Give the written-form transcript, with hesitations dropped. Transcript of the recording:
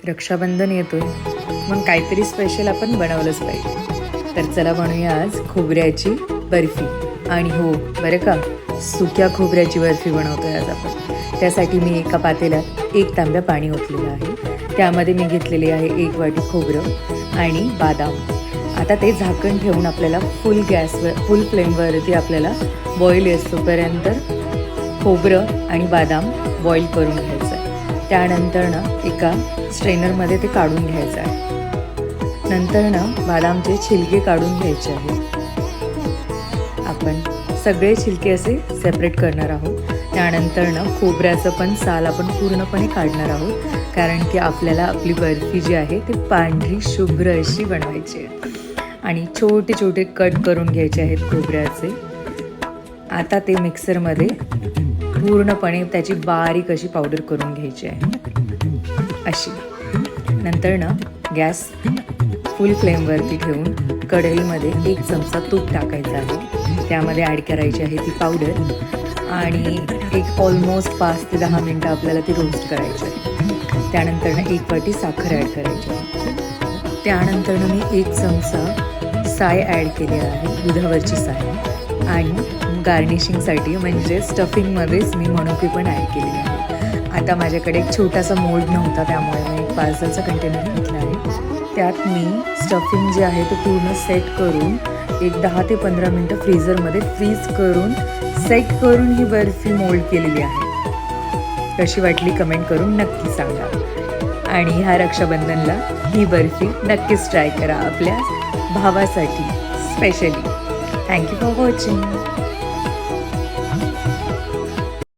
रक्षाबंधन येतोय, मग काहीतरी स्पेशल आपण बनवलंच पाहिजे. तर चला बनवूया आज खोबऱ्याची बर्फी. आणि हो बरं का, सुक्या खोबऱ्याची बर्फी बनवतोय आज आपण. त्यासाठी मी एका पातेल्यात 1 तांब्या पाणी ओतलेलं आहे. त्यामध्ये मी घेतलेले आहे 1 वाटी खोबरं आणि बदाम. आता ते झाकण ठेवून आपल्याला फुल फ्लेमवरती आपल्याला बॉईल येतोपर्यंत खोबरं आणि बदाम बॉईल करून घ्यायचं आहे. त्यानंतर एका स्ट्रेनरमध्ये ते काढून घ्यायचं आहे. नंतर बदामचे छिलके काढून घ्यायचे आहेत. आपण सगळे छिलके असे सेपरेट करणार आहोत. त्यानंतर खोबऱ्याचं पण साल आपण पूर्णपणे काढणार आहोत, कारण की आपल्याला आपली बर्फी जी आहे ती पांढरी शुभ्र अशी बनवायची आहे. आणि छोटे छोटे कट करून घ्यायचे आहेत खोबऱ्याचे. आता ते मिक्सरमध्ये पूर्णपणे त्याची बारीक अशी पावडर करून घ्यायची आहे अशी. नंतर गॅस फुल फ्लेमवरती ठेवून कढईमध्ये 1 चमचा तूप टाकायचं आहे. त्यामध्ये ॲड करायची आहे ती पावडर आणि एक ऑलमोस्ट 5 ते 10 मिनटं आपल्याला ती रोस्ट करायची आहे. त्यानंतर 1 वाटी साखर ॲड करायची आहे. त्यानंतर मी 1 चमचा साय ॲड केली आहे, दुधावरची साय. आणि गार्निशिंगसाठी म्हणजे स्टफिंगमध्येच मी मनुके पण ॲड केलेले आहे. आता माझ्याकडे एक छोटासा मोल्ड नव्हता, त्यामुळे मी एक पार्सलचा कंटेनर घेतला आहे. त्यात मी स्टफिंग जे आहे ते पूर्ण सेट करून एक 10 ते 15 मिनटं फ्रीझरमध्ये फ्रीज करून सेट करून ही बर्फी मोल्ड केलेली आहे. कशी वाटली कमेंट करून नक्की सांगा. आणि ह्या रक्षाबंधनला ही बर्फी नक्कीच ट्राय करा आपल्या भावासाठी स्पेशली. Thank you for watching.